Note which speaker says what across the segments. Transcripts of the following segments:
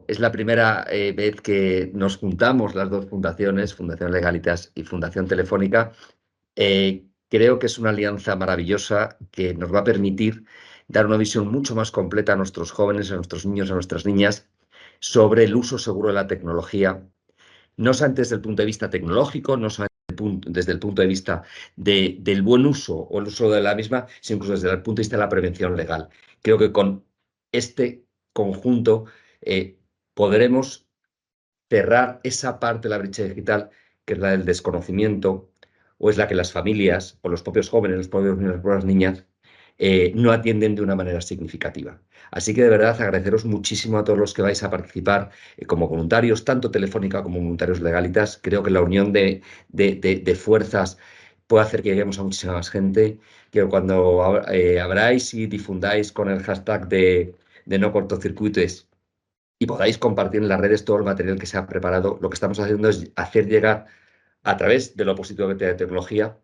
Speaker 1: es la primera vez que nos juntamos las dos fundaciones, Fundación Legalitas y Fundación Telefónica. Creo que es una alianza maravillosa que nos va a permitir dar una visión mucho más completa a nuestros jóvenes, a nuestros niños, a nuestras niñas, sobre el uso seguro de la tecnología, no solamente desde el punto de vista tecnológico, no solamente desde el punto de vista del buen uso o el uso de la misma, sino incluso desde el punto de vista de la prevención legal. Creo que con este conjunto podremos cerrar esa parte de la brecha digital, que es la del desconocimiento, o es la que las familias, o los propios jóvenes, los propios niños, las propias niñas, no atienden de una manera significativa. Así que de verdad agradeceros muchísimo a todos los que vais a participar como voluntarios, tanto Telefónica como voluntarios Legalitas. Creo que la unión de fuerzas puede hacer que lleguemos a muchísima más gente, que cuando abráis y difundáis con el hashtag de no cortocircuites y podáis compartir en las redes todo el material que se ha preparado, lo que estamos haciendo es hacer llegar a través de lo positivo que tiene la tecnología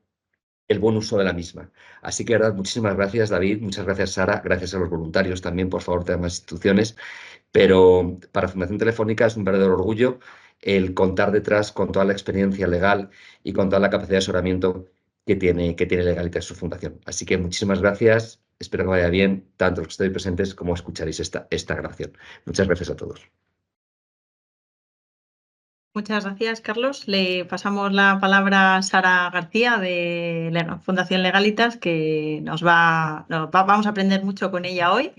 Speaker 1: el buen uso de la misma. Así que, de verdad, muchísimas gracias, David, muchas gracias, Sara, gracias a los voluntarios también, por favor, de las instituciones, pero para Fundación Telefónica es un verdadero orgullo el contar detrás con toda la experiencia legal y con toda la capacidad de asesoramiento que tiene Legalitas su fundación. Así que muchísimas gracias, espero que vaya bien, tanto los que estéis presentes como escucharéis esta grabación. Muchas gracias a todos.
Speaker 2: Muchas gracias, Carlos. Le pasamos la palabra a Sara García de la Fundación Legalitas, que vamos a aprender mucho con ella hoy.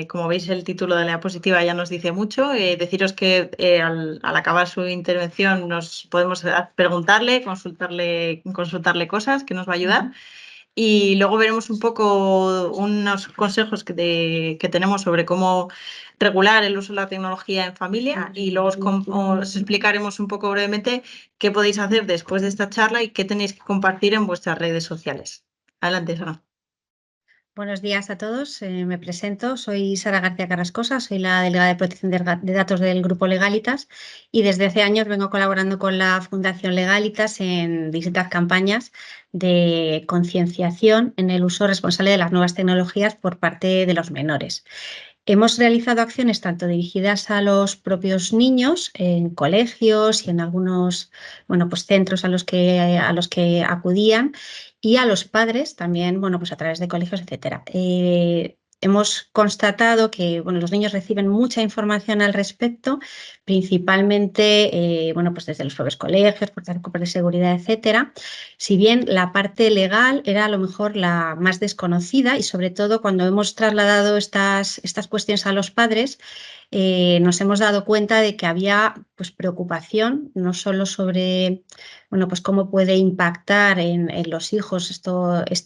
Speaker 2: Como veis, el título de la diapositiva ya nos dice mucho. Deciros que al acabar su intervención nos podemos preguntarle, consultarle cosas que nos va a ayudar. Y luego veremos un poco unos consejos que tenemos sobre cómo regular el uso de la tecnología en familia, y luego os explicaremos un poco brevemente qué podéis hacer después de esta charla y qué tenéis que compartir en vuestras redes sociales. Adelante, Sara.
Speaker 3: Buenos días a todos. Me presento. Soy Sara García Carrascosa, soy la delegada de protección de datos del Grupo Legalitas y desde hace años vengo colaborando con la Fundación Legalitas en distintas campañas de concienciación en el uso responsable de las nuevas tecnologías por parte de los menores. Hemos realizado acciones tanto dirigidas a los propios niños en colegios y en algunos centros a los que acudían, y a los padres también, pues a través de colegios, etcétera. Hemos constatado que los niños reciben mucha información al respecto, principalmente pues desde los propios colegios, por de seguridad, etcétera. Si bien la parte legal era a lo mejor la más desconocida, y sobre todo cuando hemos trasladado estas cuestiones a los padres, nos hemos dado cuenta de que había preocupación no solo sobre cómo puede impactar en los hijos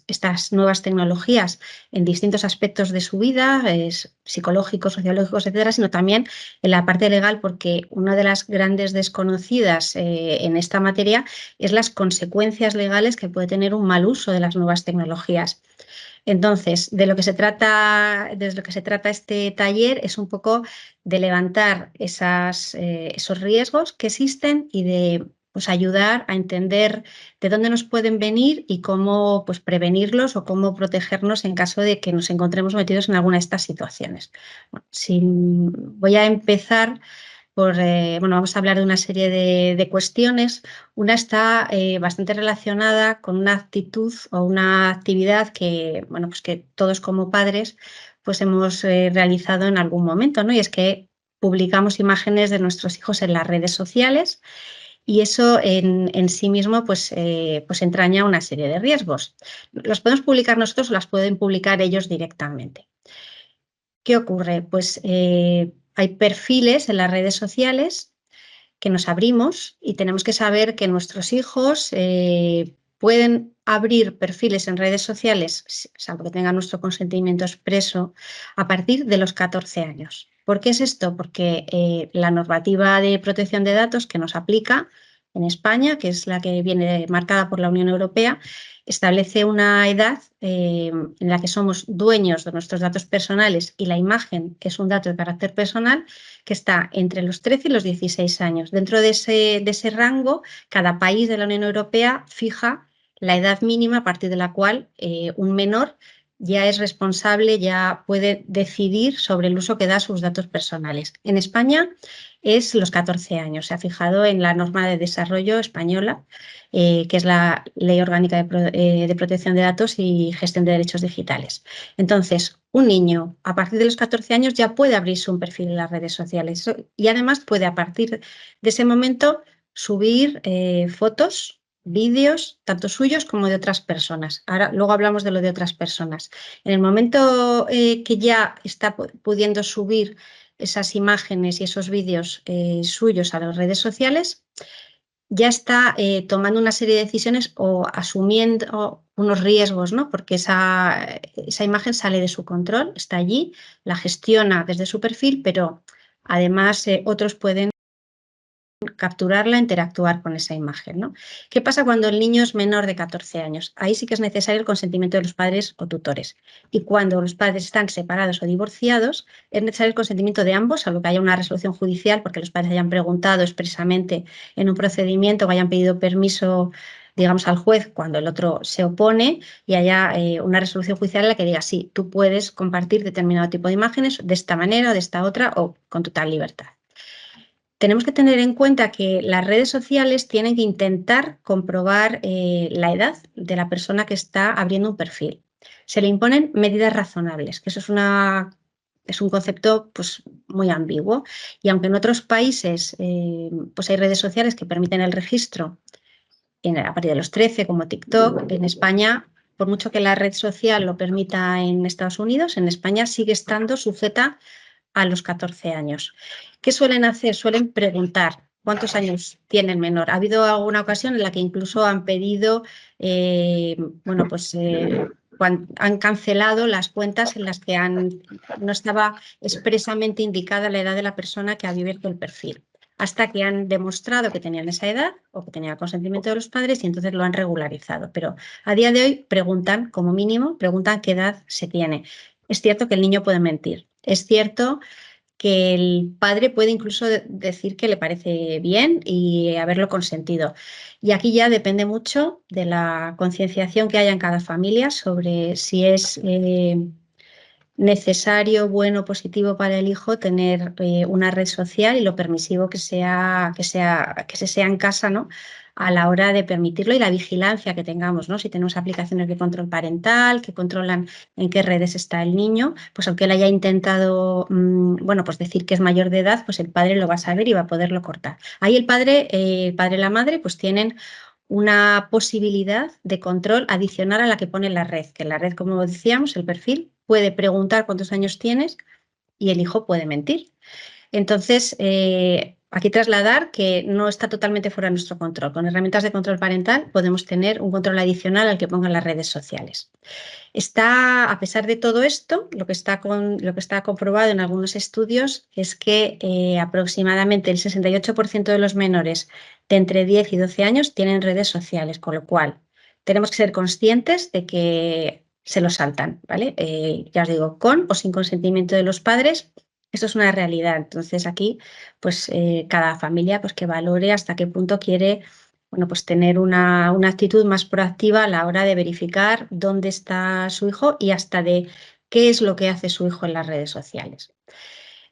Speaker 3: estas nuevas tecnologías en distintos aspectos de su vida, psicológicos, sociológicos, etcétera, sino también en la parte legal, porque una de las grandes desconocidas en esta materia es las consecuencias legales que puede tener un mal uso de las nuevas tecnologías. Entonces, desde lo que se trata este taller es un poco de levantar esos riesgos que existen y de ayudar a entender de dónde nos pueden venir y cómo prevenirlos o cómo protegernos en caso de que nos encontremos metidos en alguna de estas situaciones. Voy a empezar vamos a hablar de una serie de cuestiones. Una está bastante relacionada con una actitud o una actividad que, que todos como padres hemos realizado en algún momento, ¿no? Y es que publicamos imágenes de nuestros hijos en las redes sociales, y eso en sí mismo entraña una serie de riesgos. Los podemos publicar nosotros o las pueden publicar ellos directamente. ¿Qué ocurre? Pues hay perfiles en las redes sociales que nos abrimos y tenemos que saber que nuestros hijos pueden abrir perfiles en redes sociales, salvo que tengan nuestro consentimiento expreso, a partir de los 14 años. ¿Por qué es esto? Porque la normativa de protección de datos que nos aplica en España, que es la que viene marcada por la Unión Europea, establece una edad en la que somos dueños de nuestros datos personales, y la imagen, que es un dato de carácter personal, que está entre los 13 y los 16 años. Dentro de ese rango, cada país de la Unión Europea fija la edad mínima a partir de la cual un menor ya es responsable, ya puede decidir sobre el uso que da a sus datos personales. En España es los 14 años. Se ha fijado en la norma de desarrollo española, que es la Ley Orgánica de Protección de Datos y Gestión de Derechos Digitales. Entonces, un niño a partir de los 14 años ya puede abrirse un perfil en las redes sociales y además puede a partir de ese momento subir fotos, vídeos, tanto suyos como de otras personas. Ahora, luego hablamos de lo de otras personas. En el momento que ya está pudiendo subir esas imágenes y esos vídeos suyos a las redes sociales, ya está tomando una serie de decisiones o asumiendo unos riesgos, ¿no? Porque esa imagen sale de su control, está allí, la gestiona desde su perfil, pero además otros pueden capturarla, interactuar con esa imagen, ¿no? ¿Qué pasa cuando el niño es menor de 14 años? Ahí sí que es necesario el consentimiento de los padres o tutores. Y cuando los padres están separados o divorciados, es necesario el consentimiento de ambos, salvo que haya una resolución judicial, porque los padres hayan preguntado expresamente en un procedimiento o hayan pedido permiso, digamos, al juez cuando el otro se opone y haya una resolución judicial en la que diga, sí, tú puedes compartir determinado tipo de imágenes de esta manera o de esta otra o con total libertad. Tenemos que tener en cuenta que las redes sociales tienen que intentar comprobar la edad de la persona que está abriendo un perfil. Se le imponen medidas razonables, que eso es un concepto pues, muy ambiguo. Y aunque en otros países pues hay redes sociales que permiten el registro a partir de los 13, como TikTok, en España, por mucho que la red social lo permita en Estados Unidos, en España sigue estando sujeta a los 14 años. ¿Qué suelen hacer? Suelen preguntar cuántos años tiene el menor. Ha habido alguna ocasión en la que incluso han pedido, han cancelado las cuentas en las que no estaba expresamente indicada la edad de la persona que había abierto el perfil, hasta que han demostrado que tenían esa edad o que tenían el consentimiento de los padres y entonces lo han regularizado. Pero a día de hoy preguntan, como mínimo, preguntan qué edad se tiene. Es cierto que el niño puede mentir. Es cierto que el padre puede incluso decir que le parece bien y haberlo consentido. Y aquí ya depende mucho de la concienciación que haya en cada familia sobre si es necesario, bueno, positivo para el hijo tener una red social y lo permisivo que se sea en casa, ¿no? A la hora de permitirlo y la vigilancia que tengamos, ¿no? Si tenemos aplicaciones de control parental que controlan en qué redes está el niño, pues aunque él haya intentado, bueno, pues decir que es mayor de edad, pues el padre lo va a saber y va a poderlo cortar. Ahí el padre y la madre pues tienen una posibilidad de control adicional a la que pone la red, que en la red, como decíamos, el perfil puede preguntar cuántos años tienes y el hijo puede mentir. Entonces, aquí trasladar que no está totalmente fuera de nuestro control. Con herramientas de control parental podemos tener un control adicional al que pongan las redes sociales. A pesar de todo esto, lo que está comprobado en algunos estudios es que aproximadamente el 68% de los menores de entre 10 y 12 años tienen redes sociales, con lo cual tenemos que ser conscientes de que se lo saltan, ¿vale? Ya os digo, con o sin consentimiento de los padres, esto es una realidad. Entonces aquí, pues cada familia pues, que valore hasta qué punto quiere, bueno, pues tener una actitud más proactiva a la hora de verificar dónde está su hijo y hasta de qué es lo que hace su hijo en las redes sociales.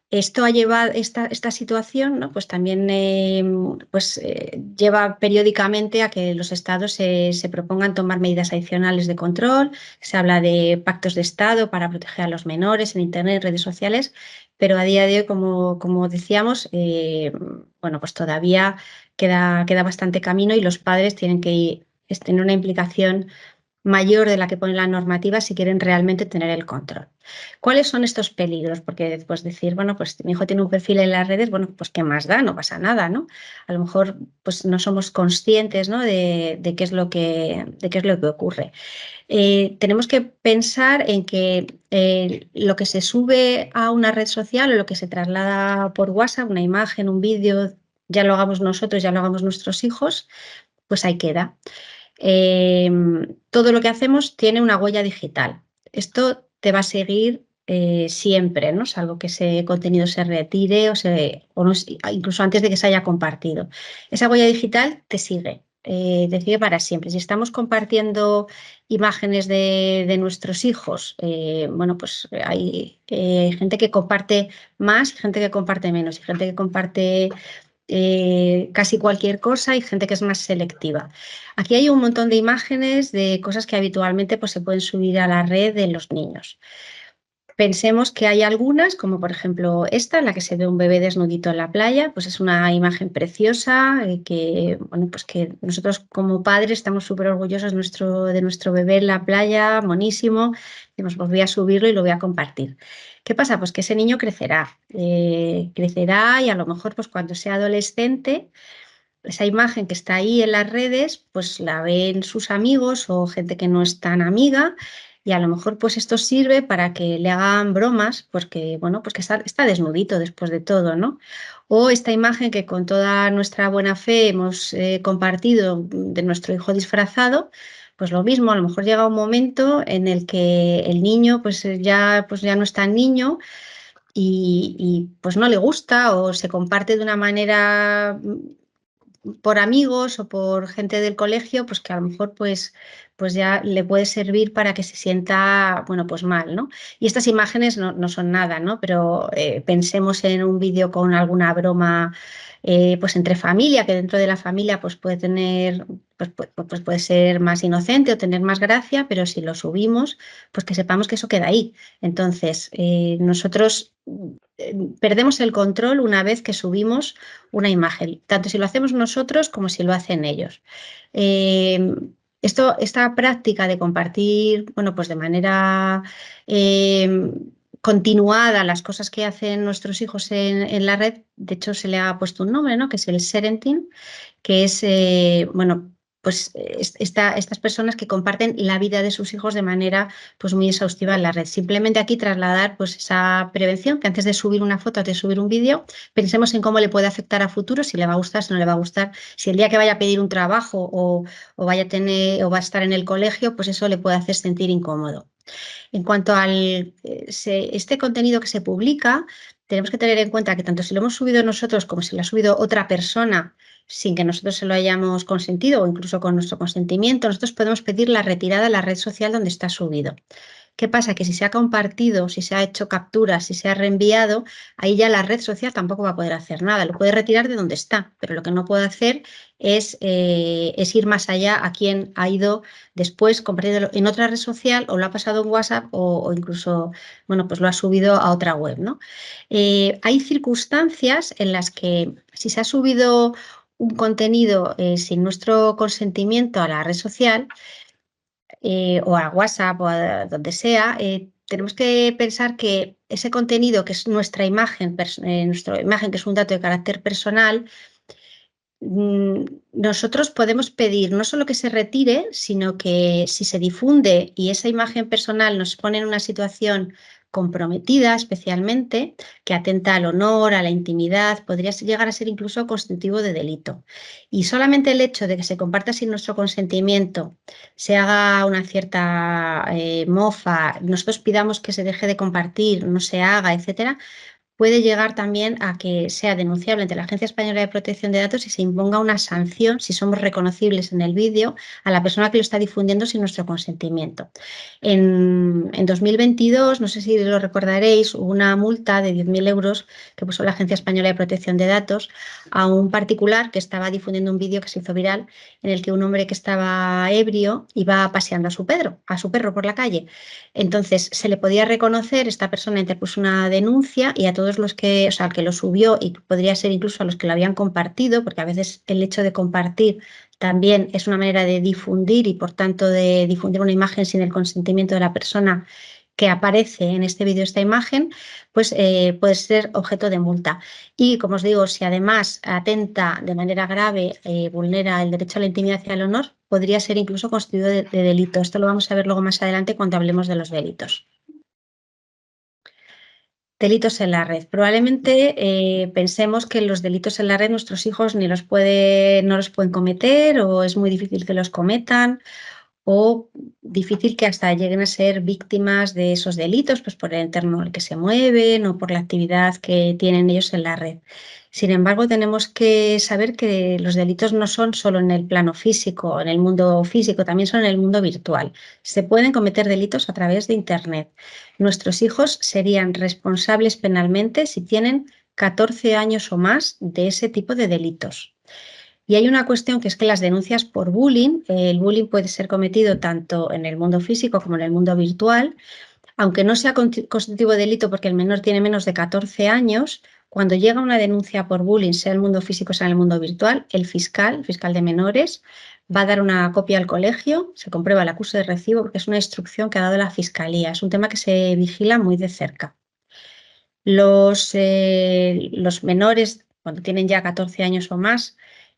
Speaker 3: Esto ha llevado, esta situación, ¿no? Pues también lleva periódicamente a que los estados se propongan tomar medidas adicionales de control. Se habla de pactos de estado para proteger a los menores en Internet, redes sociales, pero a día de hoy, como decíamos, bueno, pues todavía queda bastante camino y los padres tienen que tener una implicación mayor de la que pone la normativa si quieren realmente tener el control. ¿Cuáles son estos peligros? Porque después decir, bueno, pues mi hijo tiene un perfil en las redes, bueno, pues qué más da, no pasa nada, ¿no? A lo mejor pues no somos conscientes, ¿no? de qué es lo que ocurre. Tenemos que pensar en que lo que se sube a una red social o lo que se traslada por WhatsApp, una imagen, un vídeo, ya lo hagamos nosotros, ya lo hagamos nuestros hijos, pues ahí queda. Todo lo que hacemos tiene una huella digital. Esto te va a seguir siempre, ¿no? Salvo que ese contenido se retire o incluso antes de que se haya compartido. Esa huella digital te sigue. decide para siempre. Si estamos compartiendo imágenes de nuestros hijos, bueno, pues hay gente que comparte más, gente que comparte menos, y gente que comparte casi cualquier cosa y gente que es más selectiva. Aquí hay un montón de imágenes de cosas que habitualmente pues, se pueden subir a la red de los niños. Pensemos que hay algunas, como por ejemplo esta, en la que se ve un bebé desnudito en la playa, pues es una imagen preciosa que, bueno, pues que nosotros como padres estamos súper orgullosos de nuestro bebé en la playa, monísimo, decimos, pues voy a subirlo y lo voy a compartir. ¿Qué pasa? Pues que ese niño crecerá, crecerá y a lo mejor pues cuando sea adolescente, esa imagen que está ahí en las redes, pues la ven sus amigos o gente que no es tan amiga y a lo mejor pues esto sirve para que le hagan bromas porque, bueno, pues que está desnudito después de todo, ¿no? O esta imagen que con toda nuestra buena fe hemos compartido de nuestro hijo disfrazado, pues lo mismo, a lo mejor llega un momento en el que el niño pues ya no es tan niño pues no le gusta o se comparte de una manera por amigos o por gente del colegio, pues que a lo mejor pues ya le puede servir para que se sienta, bueno, pues mal, ¿no? Y estas imágenes no son nada, ¿no? Pero pensemos en un vídeo con alguna broma, pues entre familia, que dentro de la familia pues puede tener, pues puede ser más inocente o tener más gracia, pero si lo subimos, pues que sepamos que eso queda ahí. Entonces, nosotros perdemos el control una vez que subimos una imagen, tanto si lo hacemos nosotros como si lo hacen ellos. Esta práctica de compartir, bueno, pues de manera continuada las cosas que hacen nuestros hijos en la red, de hecho se le ha puesto un nombre, ¿no? Que es el sharenting, que es, bueno, pues estas personas que comparten la vida de sus hijos de manera pues muy exhaustiva en la red. Simplemente aquí trasladar pues esa prevención, que antes de subir una foto, antes de subir un vídeo, pensemos en cómo le puede afectar a futuro, si le va a gustar, si no le va a gustar, si el día que vaya a pedir un trabajo o vaya a tener o va a estar en el colegio, pues eso le puede hacer sentir incómodo. En cuanto al este contenido que se publica, tenemos que tener en cuenta que tanto si lo hemos subido nosotros como si lo ha subido otra persona sin que nosotros se lo hayamos consentido o incluso con nuestro consentimiento, nosotros podemos pedir la retirada de la red social donde está subido. ¿Qué pasa? Que si se ha compartido, si se ha hecho capturas, si se ha reenviado, ahí ya la red social tampoco va a poder hacer nada. Lo puede retirar de donde está, pero lo que no puede hacer es ir más allá a quien ha ido después compartido en otra red social o lo ha pasado en WhatsApp o incluso, bueno, pues lo ha subido a otra web, ¿no? Hay circunstancias en las que si se ha subido un contenido sin nuestro consentimiento a la red social, o a WhatsApp o a donde sea, tenemos que pensar que ese contenido que es nuestra imagen que es un dato de carácter personal, nosotros podemos pedir no solo que se retire, sino que si se difunde y esa imagen personal nos pone en una situación comprometida especialmente, que atenta al honor, a la intimidad, podría llegar a ser incluso constitutivo de delito. Y solamente el hecho de que se comparta sin nuestro consentimiento, se haga una cierta mofa, nosotros pidamos que se deje de compartir, no se haga, etcétera, puede llegar también a que sea denunciable ante la Agencia Española de Protección de Datos y se imponga una sanción, si somos reconocibles en el vídeo, a la persona que lo está difundiendo sin nuestro consentimiento. En 2022, no sé si lo recordaréis, hubo una multa de 10.000 euros que puso la Agencia Española de Protección de Datos a un particular que estaba difundiendo un vídeo que se hizo viral en el que un hombre que estaba ebrio iba paseando a su perro por la calle. Entonces, se le podía reconocer, esta persona interpuso una denuncia y a todos los que, o sea, al que lo subió y podría ser incluso a los que lo habían compartido, porque a veces el hecho de compartir también es una manera de difundir y por tanto de difundir una imagen sin el consentimiento de la persona que aparece en este vídeo, esta imagen, pues puede ser objeto de multa. Y como os digo, si además atenta de manera grave, vulnera el derecho a la intimidad y al honor, podría ser incluso constituido de delito. Esto lo vamos a ver luego más adelante cuando hablemos de los delitos. Delitos en la red. Probablemente pensemos que los delitos en la red nuestros hijos no los pueden cometer o es muy difícil que los cometan o difícil que hasta lleguen a ser víctimas de esos delitos, pues por el entorno en el que se mueven o por la actividad que tienen ellos en la red. Sin embargo, tenemos que saber que los delitos no son solo en el plano físico, en el mundo físico, también son en el mundo virtual. Se pueden cometer delitos a través de Internet. Nuestros hijos serían responsables penalmente si tienen 14 años o más de ese tipo de delitos. Y hay una cuestión que es que las denuncias por bullying, el bullying puede ser cometido tanto en el mundo físico como en el mundo virtual, aunque no sea constitutivo de delito porque el menor tiene menos de 14 años, cuando llega una denuncia por bullying, sea en el mundo físico o sea en el mundo virtual, el fiscal de menores, va a dar una copia al colegio, se comprueba el acuse de recibo porque es una instrucción que ha dado la fiscalía. Es un tema que se vigila muy de cerca. Los menores, cuando tienen ya 14 años o más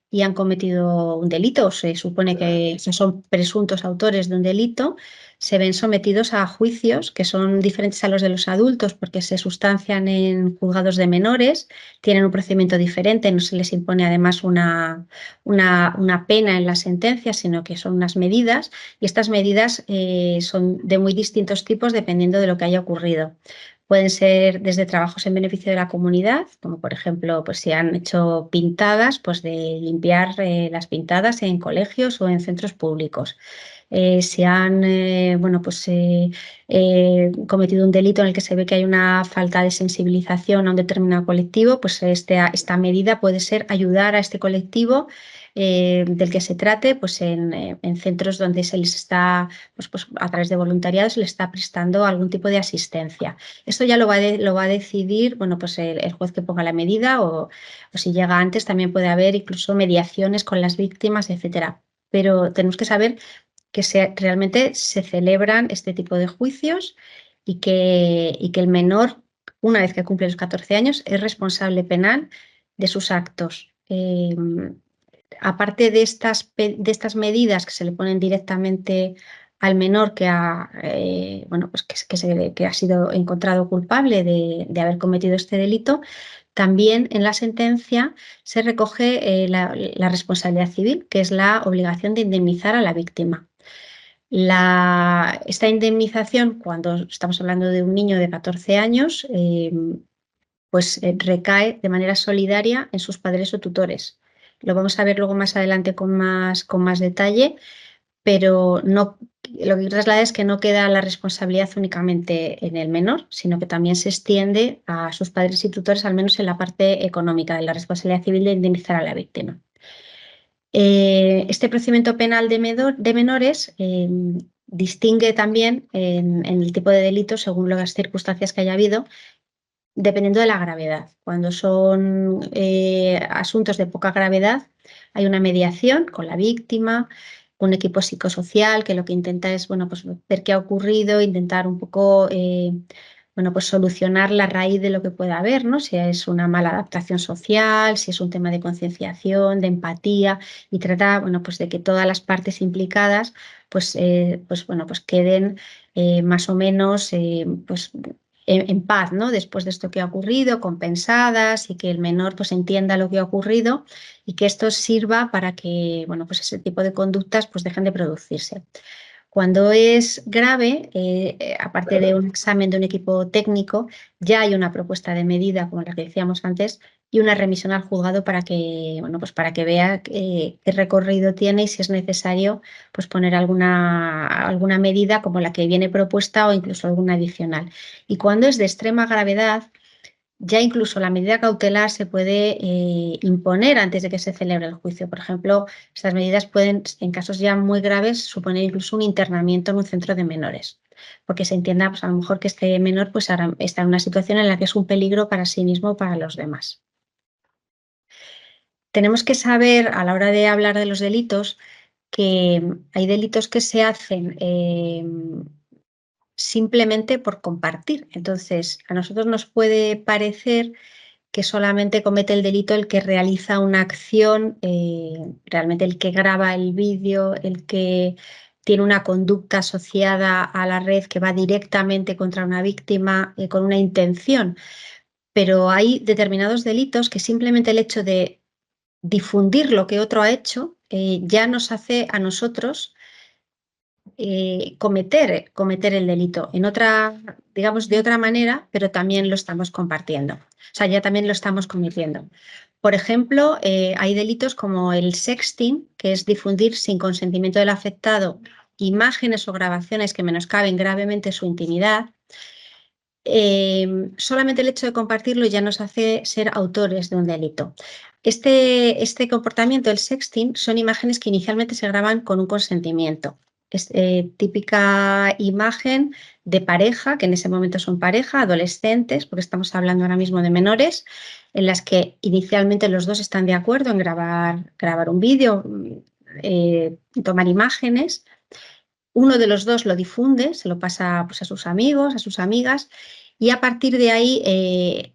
Speaker 3: y han cometido un delito, o se supone que son presuntos autores de un delito, se ven sometidos a juicios que son diferentes a los de los adultos porque se sustancian en juzgados de menores, tienen un procedimiento diferente, no se les impone además una pena en la sentencia, sino que son unas medidas, y estas medidas son de muy distintos tipos dependiendo de lo que haya ocurrido. Pueden ser desde trabajos en beneficio de la comunidad, como por ejemplo, pues si han hecho pintadas, pues de limpiar las pintadas en colegios o en centros públicos. Si han cometido un delito en el que se ve que hay una falta de sensibilización a un determinado colectivo, pues esta medida puede ser ayudar a este colectivo del que se trate, pues en centros donde se les está, pues a través de voluntariado se les está prestando algún tipo de asistencia. Esto ya lo va a decidir, bueno, pues el juez que ponga la medida o si llega antes también puede haber incluso mediaciones con las víctimas, etcétera. Pero tenemos que saber que realmente se celebran este tipo de juicios y que el menor, una vez que cumple los 14 años, es responsable penal de sus actos. Aparte de estas medidas que se le ponen directamente al menor que ha sido encontrado culpable de haber cometido este delito, también en la sentencia se recoge la responsabilidad civil, que es la obligación de indemnizar a la víctima. Esta indemnización, cuando estamos hablando de un niño de 14 años, recae de manera solidaria en sus padres o tutores. Lo vamos a ver luego más adelante con más detalle, pero lo que traslada es que no queda la responsabilidad únicamente en el menor, sino que también se extiende a sus padres y tutores, al menos en la parte económica de la responsabilidad civil de indemnizar a la víctima. Este procedimiento penal de menores distingue también en el tipo de delito según las circunstancias que haya habido, dependiendo de la gravedad. Cuando son asuntos de poca gravedad, hay una mediación con la víctima, un equipo psicosocial que lo que intenta es ver qué ha ocurrido, intentar un poco solucionar la raíz de lo que pueda haber, ¿no? Si es una mala adaptación social, si es un tema de concienciación, de empatía, y trata de que todas las partes implicadas queden más o menos en paz, ¿no? Después de esto que ha ocurrido, compensadas, y que el menor entienda lo que ha ocurrido y que esto sirva para que ese tipo de conductas dejen de producirse. Cuando es grave, aparte de un examen de un equipo técnico, ya hay una propuesta de medida, como la que decíamos antes, y una remisión al juzgado para que vea qué recorrido tiene y si es necesario poner alguna medida como la que viene propuesta o incluso alguna adicional. Y cuando es de extrema gravedad, ya incluso la medida cautelar se puede imponer antes de que se celebre el juicio. Por ejemplo, estas medidas pueden, en casos ya muy graves, suponer incluso un internamiento en un centro de menores, porque se entienda a lo mejor que este menor ahora está en una situación en la que es un peligro para sí mismo o para los demás. Tenemos que saber, a la hora de hablar de los delitos, que hay delitos que se hacen simplemente por compartir. Entonces, a nosotros nos puede parecer que solamente comete el delito el que realiza una acción, realmente el que graba el vídeo, el que tiene una conducta asociada a la red que va directamente contra una víctima con una intención. Pero hay determinados delitos que simplemente el hecho de difundir lo que otro ha hecho ya nos hace a nosotros cometer el delito en otra, digamos, de otra manera, pero también lo estamos compartiendo. O sea, ya también lo estamos cometiendo. Por ejemplo, hay delitos como el sexting, que es difundir sin consentimiento del afectado imágenes o grabaciones que menoscaben gravemente su intimidad. Solamente el hecho de compartirlo ya nos hace ser autores de un delito. Este comportamiento, el sexting, son imágenes que inicialmente se graban con un consentimiento. Es típica imagen de pareja, que en ese momento son pareja, adolescentes, porque estamos hablando ahora mismo de menores, en las que inicialmente los dos están de acuerdo en grabar un vídeo, tomar imágenes. Uno de los dos lo difunde, se lo pasa pues, a sus amigos, a sus amigas, y a partir de ahí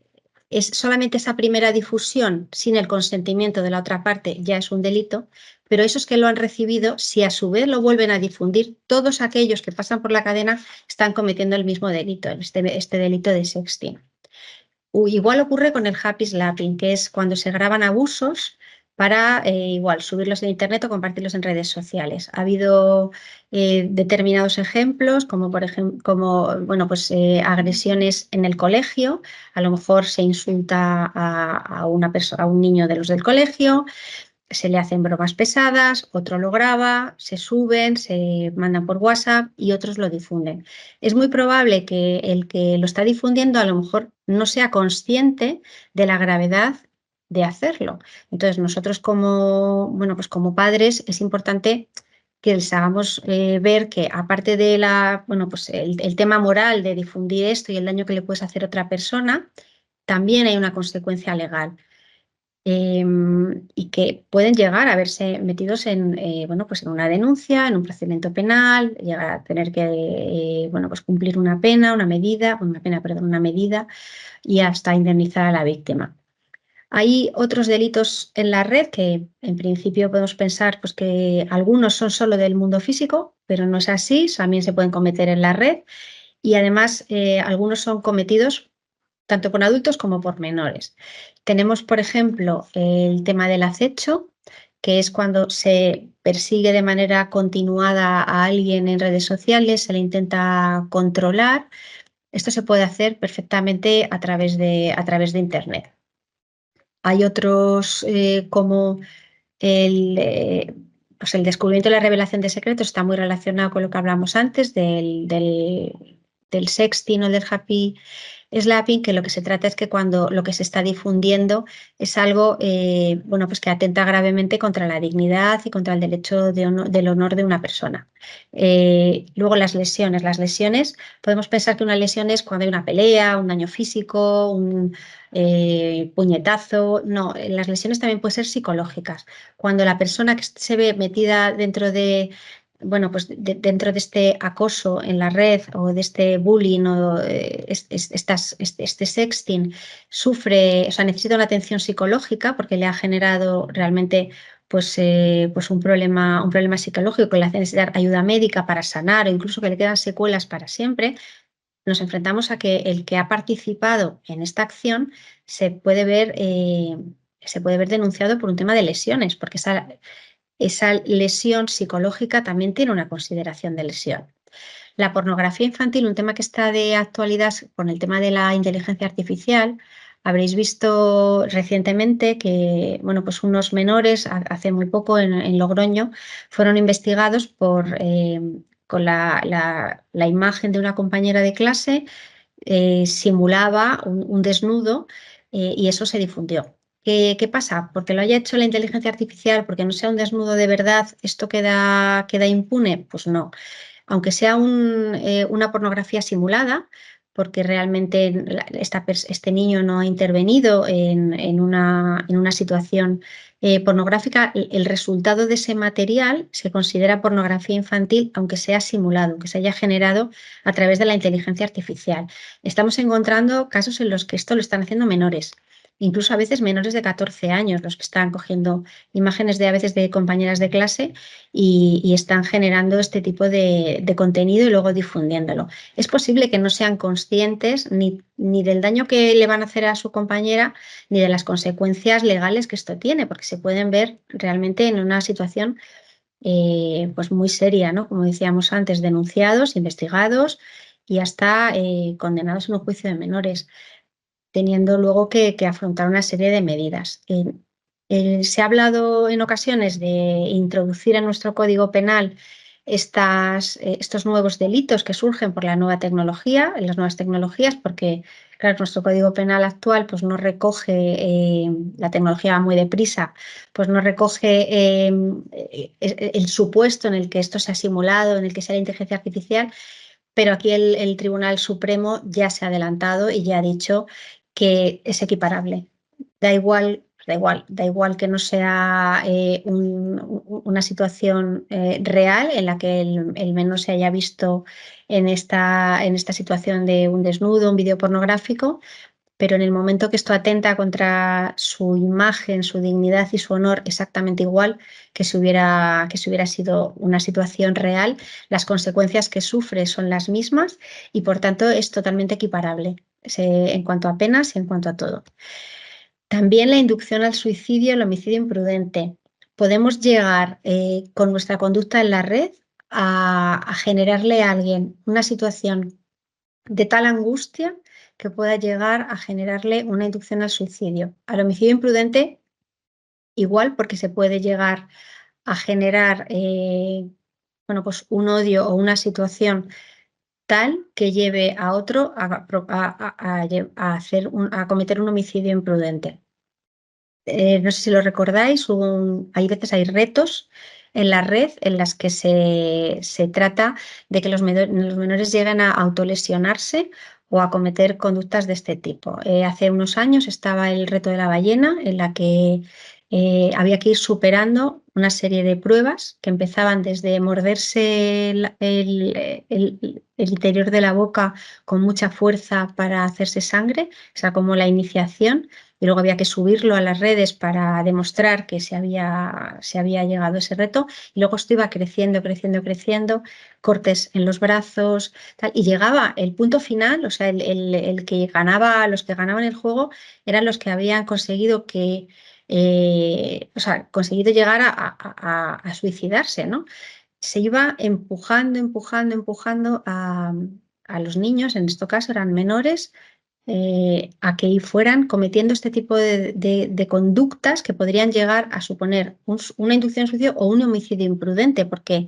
Speaker 3: es solamente esa primera difusión sin el consentimiento de la otra parte ya es un delito, pero esos que lo han recibido, si a su vez lo vuelven a difundir, todos aquellos que pasan por la cadena están cometiendo el mismo delito, este delito de sexting. Igual ocurre con el happy slapping, que es cuando se graban abusos para igual subirlos en internet o compartirlos en redes sociales. Ha habido determinados ejemplos, como por ejemplo, bueno, pues, agresiones en el colegio. A lo mejor se insulta a un niño de los del colegio, se le hacen bromas pesadas, otro lo graba, se suben, se mandan por WhatsApp y otros lo difunden. Es muy probable que el que lo está difundiendo a lo mejor no sea consciente de la gravedad de hacerlo. Entonces, nosotros como, bueno, pues como padres es importante que les hagamos ver que aparte de bueno, pues el tema moral de difundir esto y el daño que le puedes hacer a otra persona, también hay una consecuencia legal. Y que pueden llegar a verse metidos en, bueno, pues en una denuncia, en un procedimiento penal, llegar a tener que bueno, pues cumplir una pena, una medida y hasta indemnizar a la víctima. Hay otros delitos en la red que en principio podemos pensar pues, que algunos son solo del mundo físico, pero no es así, también se pueden cometer en la red y además algunos son cometidos tanto por adultos como por menores. Tenemos, por ejemplo, el tema del acecho, que es cuando se persigue de manera continuada a alguien en redes sociales, se le intenta controlar. Esto se puede hacer perfectamente a través de Internet. Hay otros como pues el descubrimiento y la revelación de secretos está muy relacionado con lo que hablamos antes del sexting o del happy slapping, que lo que se trata es que cuando lo que se está difundiendo es algo bueno, pues que atenta gravemente contra la dignidad y contra el derecho del honor de una persona. Luego las lesiones. Las lesiones, podemos pensar que una lesión es cuando hay una pelea, un daño físico, un puñetazo. No, las lesiones también pueden ser psicológicas. Cuando la persona que se ve metida dentro de bueno, pues dentro de este acoso en la red o de este bullying o este sexting sufre, o sea, necesita una atención psicológica porque le ha generado realmente pues un problema psicológico que le hace necesitar ayuda médica para sanar o incluso que le quedan secuelas para siempre. Nos enfrentamos a que el que ha participado en esta acción se puede ver denunciado por un tema de lesiones, porque esa lesión psicológica también tiene una consideración de lesión. La pornografía infantil, un tema que está de actualidad con el tema de la inteligencia artificial. Habréis visto recientemente que bueno, pues unos menores, hace muy poco en Logroño, fueron investigados con la imagen de una compañera de clase, simulaba un desnudo y eso se difundió. ¿Qué pasa? Porque lo haya hecho la inteligencia artificial, porque no sea un desnudo de verdad, ¿esto queda impune? Pues no. Aunque sea una pornografía simulada, porque realmente este niño no ha intervenido en una situación pornográfica, el resultado de ese material se considera pornografía infantil, aunque sea simulado, aunque se haya generado a través de la inteligencia artificial. Estamos encontrando casos en los que esto lo están haciendo menores. Incluso a veces menores de 14 años, los que están cogiendo imágenes a veces de compañeras de clase y están generando este tipo de contenido y luego difundiéndolo. Es posible que no sean conscientes ni del daño que le van a hacer a su compañera, ni de las consecuencias legales que esto tiene, porque se pueden ver realmente en una situación pues muy seria, ¿no? Como decíamos antes, denunciados, investigados y hasta condenados en un juicio de menores, teniendo luego que afrontar una serie de medidas. Se ha hablado en ocasiones de introducir en nuestro Código Penal estos nuevos delitos que surgen por la nueva tecnología, las nuevas tecnologías, porque claro, nuestro Código Penal actual pues no recoge, la tecnología va muy deprisa, pues no recoge el supuesto en el que esto se ha simulado, en el que sea la inteligencia artificial, pero aquí el Tribunal Supremo ya se ha adelantado y ya ha dicho que es equiparable. Da igual que no sea una situación real en la que el menor se haya visto en esta situación de un desnudo, un vídeo pornográfico, pero en el momento que esto atenta contra su imagen, su dignidad y su honor exactamente igual que si hubiera sido una situación real, las consecuencias que sufre son las mismas y por tanto es totalmente equiparable en cuanto a penas y en cuanto a todo. También la inducción al suicidio, el homicidio imprudente. Podemos llegar con nuestra conducta en la red a generarle a alguien una situación de tal angustia que pueda llegar a generarle una inducción al suicidio. Al homicidio imprudente, igual, porque se puede llegar a generar bueno, pues un odio o una situación tal que lleve a otro a cometer un homicidio imprudente. No sé si lo recordáis, hay veces hay retos en la red en las que se trata de que los menores lleguen a autolesionarse o a cometer conductas de este tipo. Hace unos años estaba el reto de la ballena, en la que había que ir superando una serie de pruebas que empezaban desde morderse el interior de la boca con mucha fuerza para hacerse sangre, o sea, como la iniciación, y luego había que subirlo a las redes para demostrar que se había llegado a ese reto, y luego esto iba creciendo, cortes en los brazos, tal, y llegaba el punto final, o sea, el que ganaba, los que ganaban el juego eran los que habían conseguido conseguido llegar a suicidarse, ¿no? Se iba empujando a los niños, en este caso eran menores, a que fueran cometiendo este tipo de conductas que podrían llegar a suponer una inducción al suicidio o un homicidio imprudente, porque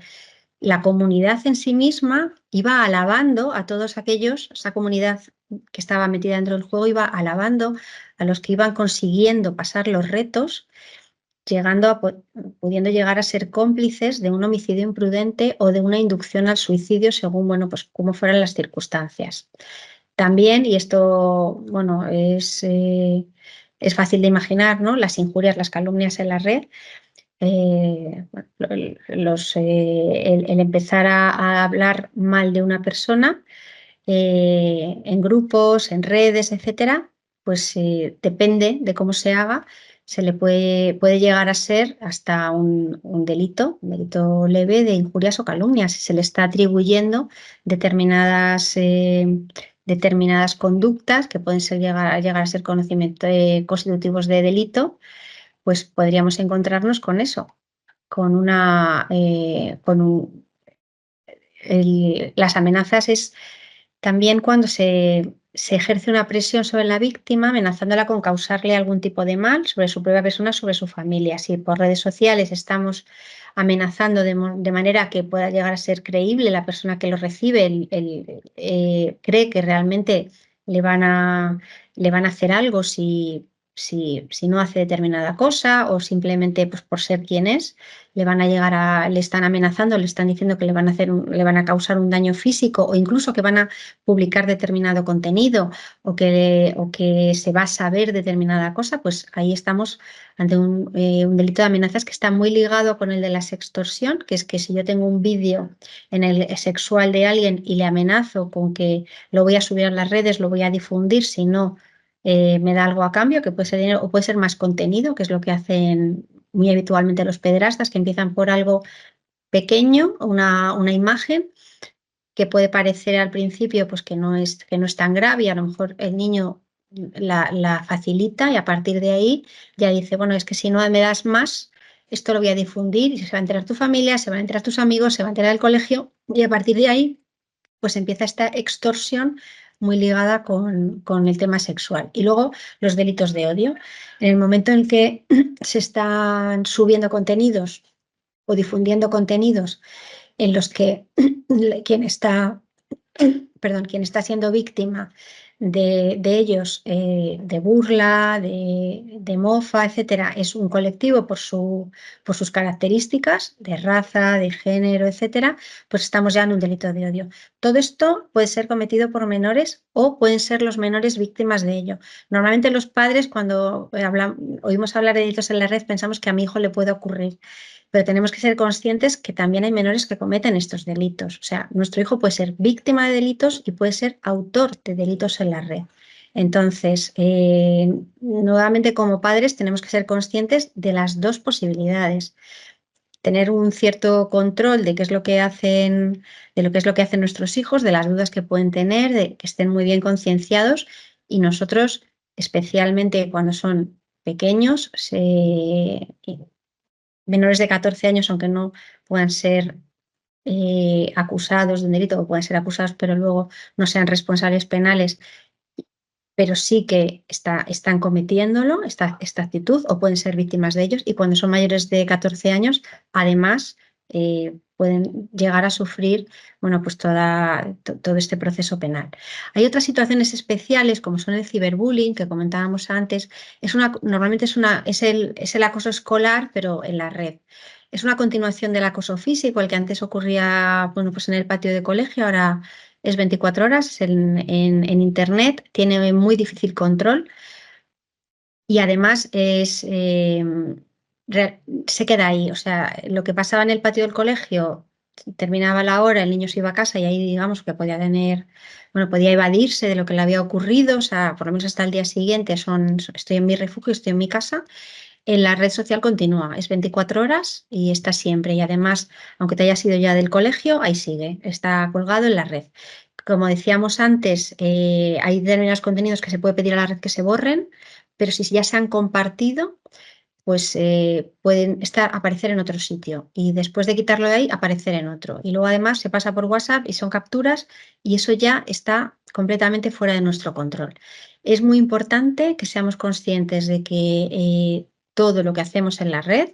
Speaker 3: la comunidad en sí misma iba alabando a todos aquellos, esa comunidad que estaba metida dentro del juego iba alabando a los que iban consiguiendo pasar los retos, pudiendo llegar a ser cómplices de un homicidio imprudente o de una inducción al suicidio según, bueno, pues cómo fueran las circunstancias. También, y esto, bueno, es fácil de imaginar, ¿no? Las injurias, las calumnias en la red, el empezar a hablar mal de una persona en grupos, en redes, etcétera, pues depende de cómo se haga, se le puede llegar a ser hasta un delito leve de injurias o calumnias. Si se le está atribuyendo determinadas conductas que pueden llegar a ser constitutivos de delito, pues podríamos encontrarnos con eso, con las amenazas es también cuando se ejerce una presión sobre la víctima, amenazándola con causarle algún tipo de mal sobre su propia persona, sobre su familia. Si por redes sociales estamos amenazando de manera que pueda llegar a ser creíble, la persona que lo recibe cree que realmente le van a hacer algo si no hace determinada cosa, o simplemente pues, por ser quien es, le están amenazando, le están diciendo que le van a causar un daño físico, o incluso que van a publicar determinado contenido, o que se va a saber determinada cosa, pues ahí estamos ante un delito de amenazas que está muy ligado con el de la sextorsión, que es que si yo tengo un vídeo en el sexual de alguien y le amenazo con que lo voy a subir a las redes, lo voy a difundir, si no me da algo a cambio, que puede ser dinero o puede ser más contenido, que es lo que hacen muy habitualmente los pederastas, que empiezan por algo pequeño, una imagen que puede parecer al principio pues que no es tan grave, y a lo mejor el niño la facilita, y a partir de ahí ya dice, bueno, es que si no me das más, esto lo voy a difundir y se va a enterar tu familia, se van a enterar tus amigos, se va a enterar el colegio y a partir de ahí pues empieza esta extorsión muy ligada con el tema sexual. Y luego los delitos de odio. En el momento en que se están subiendo contenidos o difundiendo contenidos en los que quien está siendo víctima de ellos, de burla, de mofa, etcétera, es un colectivo por sus características de raza, de género, etcétera, pues estamos ya en un delito de odio. Todo esto puede ser cometido por menores o pueden ser los menores víctimas de ello. Normalmente los padres, cuando oímos hablar de delitos en la red, pensamos que a mi hijo le puede ocurrir. Pero tenemos que ser conscientes que también hay menores que cometen estos delitos. O sea, nuestro hijo puede ser víctima de delitos y puede ser autor de delitos en la red. Entonces, nuevamente como padres tenemos que ser conscientes de las dos posibilidades. Tener un cierto control de qué es lo que hacen, de lo que es lo que hacen nuestros hijos, de las dudas que pueden tener, de que estén muy bien concienciados y nosotros, especialmente cuando son pequeños, menores de 14 años, aunque no puedan ser acusados de un delito o puedan ser acusados, pero luego no sean responsables penales, pero sí que están cometiéndolo, esta actitud, o pueden ser víctimas de ellos. Y cuando son mayores de 14 años, además, pueden llegar a sufrir pues todo este proceso penal. Hay otras situaciones especiales, como son el ciberbullying, que comentábamos antes. Normalmente es el acoso escolar, pero en la red. Es una continuación del acoso físico, el que antes ocurría pues en el patio de colegio, ahora es 24 horas en Internet, tiene muy difícil control y además se queda ahí. O sea, lo que pasaba en el patio del colegio, terminaba la hora, el niño se iba a casa y ahí digamos que podía podía evadirse de lo que le había ocurrido, o sea, por lo menos hasta el día siguiente estoy en mi refugio, estoy en mi casa. En la red social continúa, es 24 horas y está siempre. Y además, aunque te hayas ido ya del colegio, ahí sigue, está colgado en la red. Como decíamos antes, hay determinados contenidos que se puede pedir a la red que se borren, pero si ya se han compartido, pues pueden aparecer en otro sitio y después de quitarlo de ahí, aparecer en otro. Y luego además se pasa por WhatsApp y son capturas y eso ya está completamente fuera de nuestro control. Es muy importante que seamos conscientes de que todo lo que hacemos en la red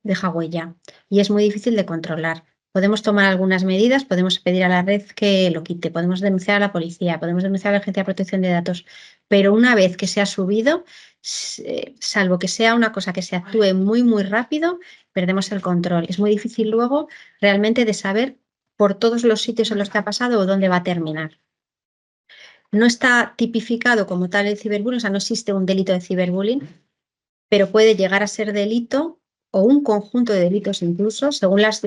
Speaker 3: deja huella y es muy difícil de controlar. Podemos tomar algunas medidas, podemos pedir a la red que lo quite, podemos denunciar a la policía, podemos denunciar a la Agencia de Protección de Datos, pero una vez que se ha subido, salvo que sea una cosa que se actúe muy, muy rápido, perdemos el control. Es muy difícil luego realmente de saber por todos los sitios en los que ha pasado o dónde va a terminar. No está tipificado como tal el ciberbullying, o sea, no existe un delito de ciberbullying, pero puede llegar a ser delito o un conjunto de delitos incluso, según las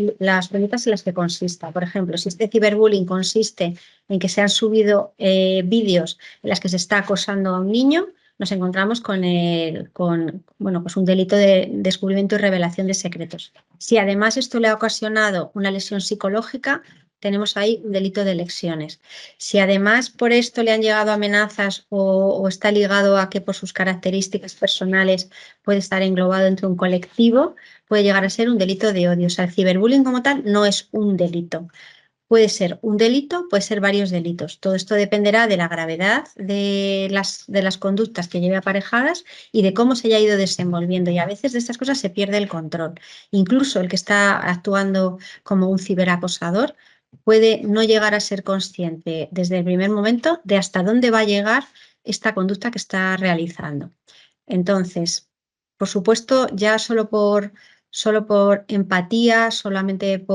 Speaker 3: preguntas en las que consista. Por ejemplo, si este ciberbullying consiste en que se han subido vídeos en las que se está acosando a un niño, nos encontramos con pues un delito de descubrimiento y revelación de secretos. Si además esto le ha ocasionado una lesión psicológica, tenemos ahí un delito de lesiones. Si además por esto le han llegado amenazas o está ligado a que por sus características personales puede estar englobado entre un colectivo, puede llegar a ser un delito de odio. O sea, el ciberbullying como tal no es un delito. Puede ser un delito, puede ser varios delitos. Todo esto dependerá de la gravedad de las conductas que lleve aparejadas y de cómo se haya ido desenvolviendo. Y a veces de estas cosas se pierde el control. Incluso el que está actuando como un ciberacosador puede no llegar a ser consciente desde el primer momento de hasta dónde va a llegar esta conducta que está realizando. Entonces, por supuesto, ya solo por empatía, solamente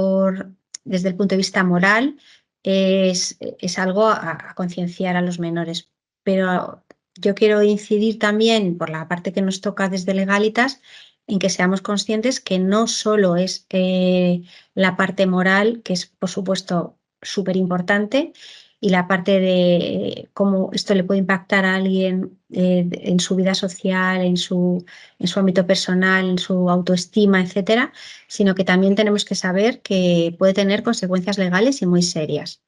Speaker 3: desde el punto de vista moral, es algo a concienciar a los menores. Pero yo quiero incidir también, por la parte que nos toca desde Legalitas, en que seamos conscientes que no solo es la parte moral, que es, por supuesto, súper importante, y la parte de cómo esto le puede impactar a alguien en su vida social, en su ámbito personal, en su autoestima, etcétera, sino que también tenemos que saber que puede tener consecuencias legales y muy serias.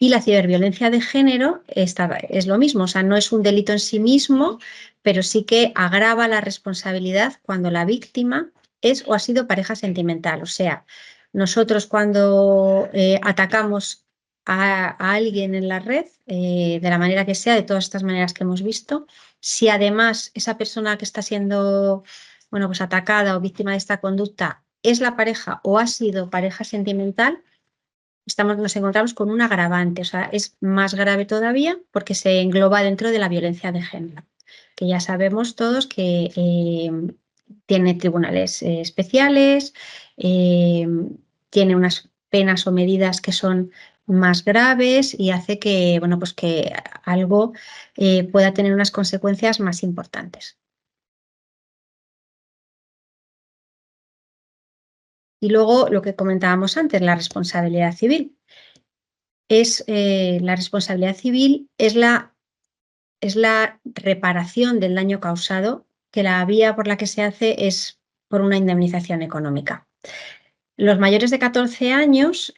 Speaker 3: Y la ciberviolencia de género es lo mismo, o sea, no es un delito en sí mismo, pero sí que agrava la responsabilidad cuando la víctima es o ha sido pareja sentimental. O sea, nosotros cuando atacamos a alguien en la red, de la manera que sea, de todas estas maneras que hemos visto, si además esa persona que está siendo pues atacada o víctima de esta conducta es la pareja o ha sido pareja sentimental, nos encontramos con un agravante, o sea, es más grave todavía porque se engloba dentro de la violencia de género, que ya sabemos todos que tiene tribunales especiales, tiene unas penas o medidas que son más graves y hace que, pues que algo pueda tener unas consecuencias más importantes. Y luego lo que comentábamos antes, la responsabilidad civil. La responsabilidad civil es la reparación del daño causado, que la vía por la que se hace es por una indemnización económica. Los mayores de 14 años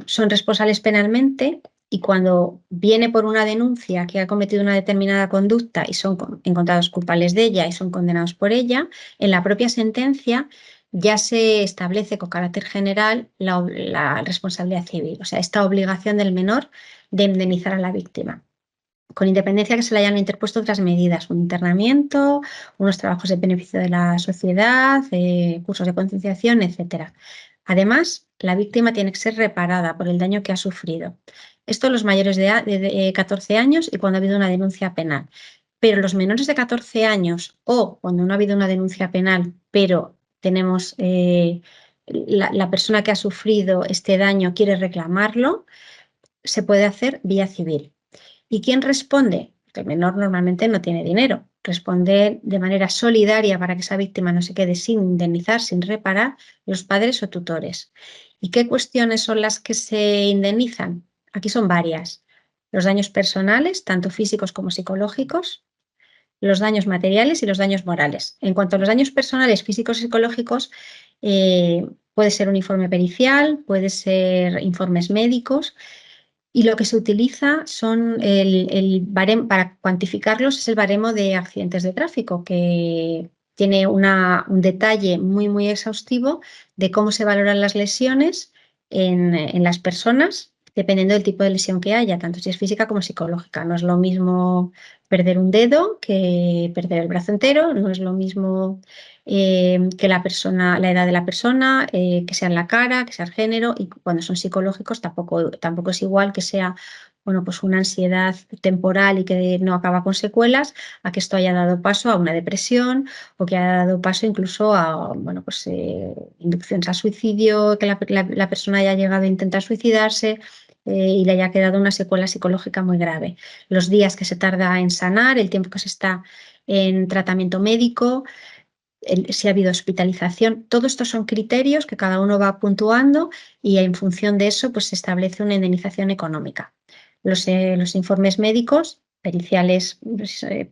Speaker 3: son responsables penalmente y cuando viene por una denuncia que ha cometido una determinada conducta y son encontrados culpables de ella y son condenados por ella, en la propia sentencia ya se establece con carácter general la responsabilidad civil, o sea, esta obligación del menor de indemnizar a la víctima, con independencia que se le hayan interpuesto otras medidas, un internamiento, unos trabajos de beneficio de la sociedad, cursos de concienciación, etc. Además, la víctima tiene que ser reparada por el daño que ha sufrido. Esto los mayores de 14 años y cuando ha habido una denuncia penal. Pero los menores de 14 años o cuando no ha habido una denuncia penal, pero tenemos la persona que ha sufrido este daño quiere reclamarlo, se puede hacer vía civil. ¿Y quién responde? El menor normalmente no tiene dinero. Responde de manera solidaria para que esa víctima no se quede sin indemnizar, sin reparar, los padres o tutores. ¿Y qué cuestiones son las que se indemnizan? Aquí son varias. Los daños personales, tanto físicos como psicológicos, los daños materiales y los daños morales. En cuanto a los daños personales, físicos y psicológicos, puede ser un informe pericial, puede ser informes médicos. Y lo que se utiliza son el baremo, para cuantificarlos, es el baremo de accidentes de tráfico, que tiene un detalle muy, muy exhaustivo de cómo se valoran las lesiones en las personas, dependiendo del tipo de lesión que haya, tanto si es física como psicológica. No es lo mismo perder un dedo que perder el brazo entero, no es lo mismo que la edad de la persona, que sea en la cara, que sea el género, y cuando son psicológicos tampoco es igual que sea pues una ansiedad temporal y que no acaba con secuelas, a que esto haya dado paso a una depresión o que haya dado paso incluso a inducciones al suicidio, que la persona haya llegado a intentar suicidarse y le haya quedado una secuela psicológica muy grave. Los días que se tarda en sanar, el tiempo que se está en tratamiento médico, si ha habido hospitalización, todo esto son criterios que cada uno va puntuando y en función de eso pues se establece una indemnización económica. Los informes médicos, periciales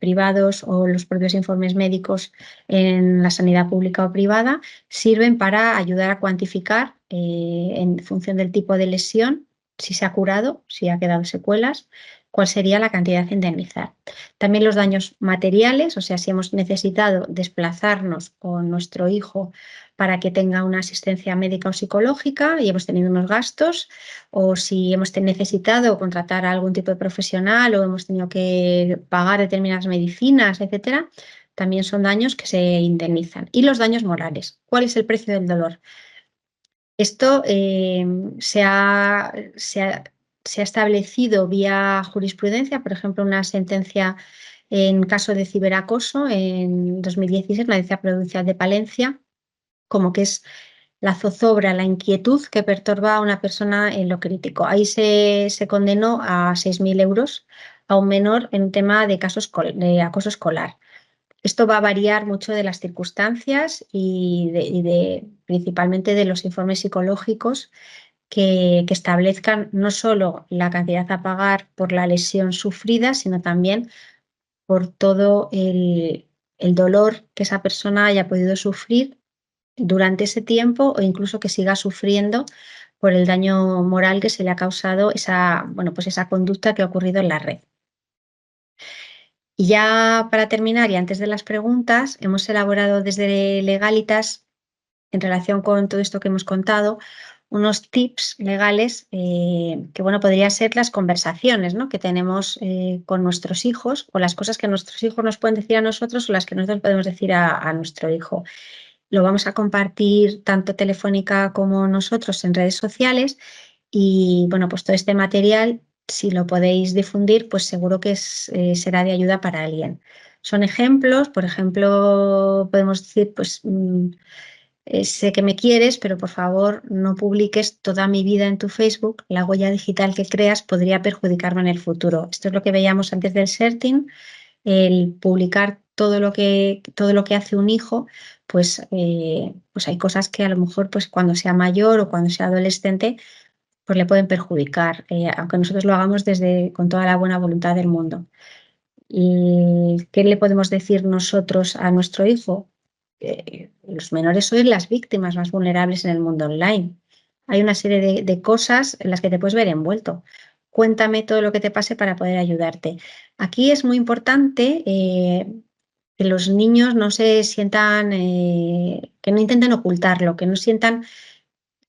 Speaker 3: privados o los propios informes médicos en la sanidad pública o privada sirven para ayudar a cuantificar en función del tipo de lesión, si se ha curado, si ha quedado secuelas, cuál sería la cantidad a indemnizar. También los daños materiales, o sea, si hemos necesitado desplazarnos con nuestro hijo para que tenga una asistencia médica o psicológica y hemos tenido unos gastos, o si hemos necesitado contratar a algún tipo de profesional o hemos tenido que pagar determinadas medicinas, etcétera, también son daños que se indemnizan. Y los daños morales. ¿Cuál es el precio del dolor? Esto se ha establecido vía jurisprudencia, por ejemplo, una sentencia en caso de ciberacoso en 2016, la Audiencia Provincial de Palencia, como que es la zozobra, la inquietud que perturba a una persona en lo crítico. Ahí se condenó a 6.000 euros a un menor en un tema de de acoso escolar. Esto va a variar mucho de las circunstancias y principalmente de los informes psicológicos que establezcan no solo la cantidad a pagar por la lesión sufrida, sino también por todo el dolor que esa persona haya podido sufrir durante ese tiempo o incluso que siga sufriendo por el daño moral que se le ha causado esa conducta que ha ocurrido en la red. Y ya para terminar y antes de las preguntas, hemos elaborado desde Legalitas en relación con todo esto que hemos contado, unos tips legales que, bueno, podrían ser las conversaciones, ¿no?, que tenemos con nuestros hijos, o las cosas que nuestros hijos nos pueden decir a nosotros o las que nosotros podemos decir a nuestro hijo. Lo vamos a compartir tanto Telefónica como nosotros en redes sociales y, bueno, pues todo este material, si lo podéis difundir, pues seguro que será de ayuda para alguien. Son ejemplos, por ejemplo, podemos decir, pues sé que me quieres, pero por favor no publiques toda mi vida en tu Facebook. La huella digital que creas podría perjudicarme en el futuro. Esto es lo que veíamos antes del SERTIN, el publicar todo lo que hace un hijo, pues hay cosas que a lo mejor pues cuando sea mayor o cuando sea adolescente pues le pueden perjudicar, aunque nosotros lo hagamos con toda la buena voluntad del mundo. ¿Y qué le podemos decir nosotros a nuestro hijo? Los menores sois las víctimas más vulnerables en el mundo online. Hay una serie de cosas en las que te puedes ver envuelto. Cuéntame todo lo que te pase para poder ayudarte. Aquí es muy importante que los niños no se sientan, que no intenten ocultarlo, que no sientan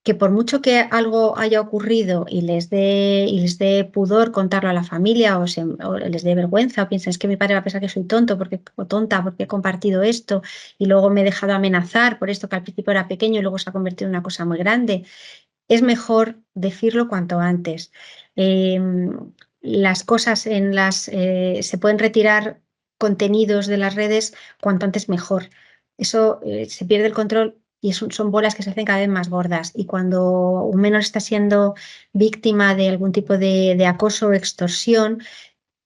Speaker 3: que por mucho que algo haya ocurrido y les dé pudor contarlo a la familia o les dé vergüenza o piensen es que mi padre va a pensar que soy tonto o tonta porque he compartido esto y luego me he dejado amenazar por esto que al principio era pequeño y luego se ha convertido en una cosa muy grande, es mejor decirlo cuanto antes. Las cosas se pueden retirar contenidos de las redes cuanto antes mejor. Eso se pierde el control y son bolas que se hacen cada vez más gordas. Y cuando un menor está siendo víctima de algún tipo de acoso o extorsión,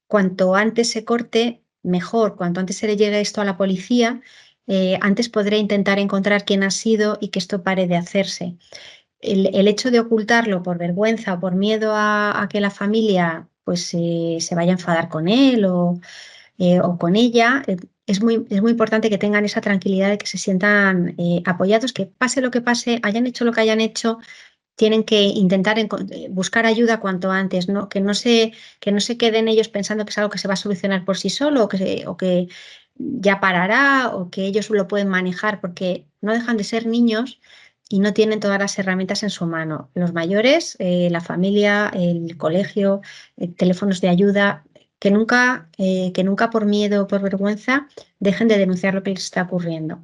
Speaker 3: cuanto antes se corte, mejor. Cuanto antes se le llegue esto a la policía, antes podré intentar encontrar quién ha sido y que esto pare de hacerse. El hecho de ocultarlo por vergüenza o por miedo a que la familia pues, se vaya a enfadar con él o con ella, es muy importante que tengan esa tranquilidad de que se sientan apoyados, que pase lo que pase, hayan hecho lo que hayan hecho, tienen que intentar buscar ayuda cuanto antes, ¿no? Que no se queden ellos pensando que es algo que se va a solucionar por sí solo o que ya parará o que ellos lo pueden manejar, porque no dejan de ser niños y no tienen todas las herramientas en su mano. Los mayores, la familia, el colegio, teléfonos de ayuda, que nunca por miedo o por vergüenza dejen de denunciar lo que les está ocurriendo.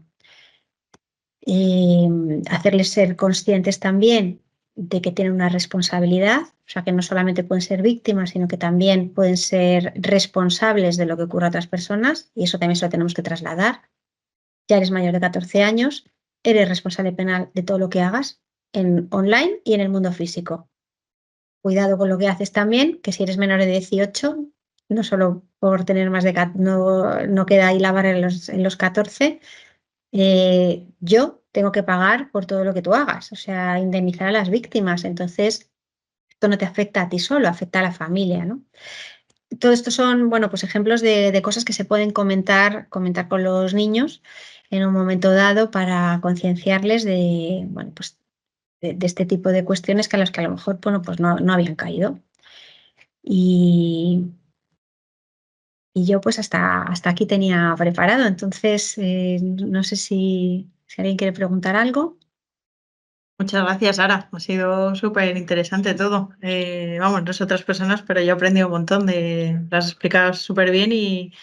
Speaker 3: Hacerles ser conscientes también de que tienen una responsabilidad, o sea, que no solamente pueden ser víctimas, sino que también pueden ser responsables de lo que ocurre a otras personas, y eso también se lo tenemos que trasladar. Ya eres mayor de 14 años, eres responsable penal de todo lo que hagas en online y en el mundo físico. Cuidado con lo que haces también, que si eres menor de 18, no solo por tener más de... no queda ahí la barrera en los 14, yo tengo que pagar por todo lo que tú hagas, o sea, indemnizar a las víctimas. Entonces, esto no te afecta a ti solo, afecta a la familia, ¿no? Todo esto son, bueno, pues ejemplos de cosas que se pueden comentar con los niños en un momento dado para concienciarles de, bueno, pues de este tipo de cuestiones que a las que a lo mejor, bueno, pues no habían caído. Y yo pues hasta aquí tenía preparado. Entonces, no sé si alguien quiere preguntar algo.
Speaker 2: Muchas gracias, Sara. Ha sido súper interesante todo. Vamos, no sé otras personas, pero yo he aprendido un montón. Lo has explicado súper bien y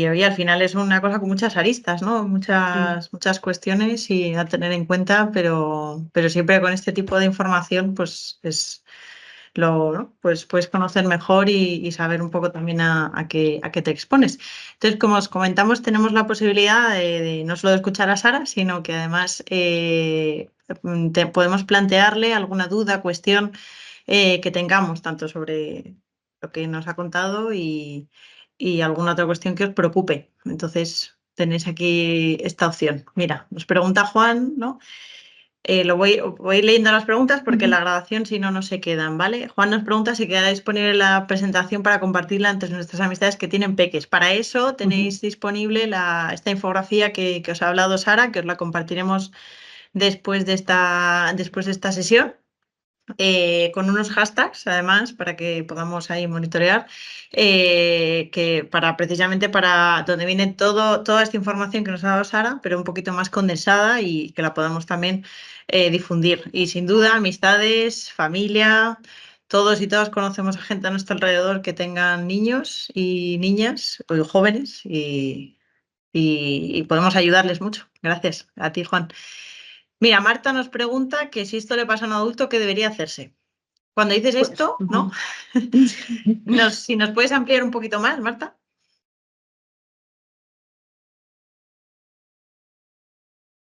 Speaker 2: oye, al final es una cosa con muchas aristas, ¿no? Muchas cuestiones y a tener en cuenta, pero siempre con este tipo de información, pues ¿no? Pues puedes conocer mejor y saber un poco también a qué te expones. Entonces, como os comentamos, tenemos la posibilidad de no solo de escuchar a Sara, sino que además podemos plantearle alguna duda, cuestión que tengamos, tanto sobre lo que nos ha contado y alguna otra cuestión que os preocupe. Entonces, tenéis aquí esta opción. Mira, nos pregunta Juan, ¿no? Voy leyendo las preguntas porque la grabación si no se quedan, ¿vale? Juan nos pregunta si queda disponible la presentación para compartirla entre nuestras amistades que tienen peques. Para eso tenéis disponible esta infografía que os ha hablado Sara, que os la compartiremos después de esta sesión. con unos hashtags, además, para que podamos ahí monitorear, precisamente para donde viene toda esta información que nos ha dado Sara, pero un poquito más condensada y que la podamos también difundir. Y sin duda, amistades, familia, todos y todas conocemos a gente a nuestro alrededor que tengan niños y niñas, o jóvenes, y podemos ayudarles mucho. Gracias a ti, Juan. Mira, Marta nos pregunta que si esto le pasa a un adulto, ¿qué debería hacerse? Cuando dices esto, ¿no? Si nos puedes ampliar un poquito más, Marta.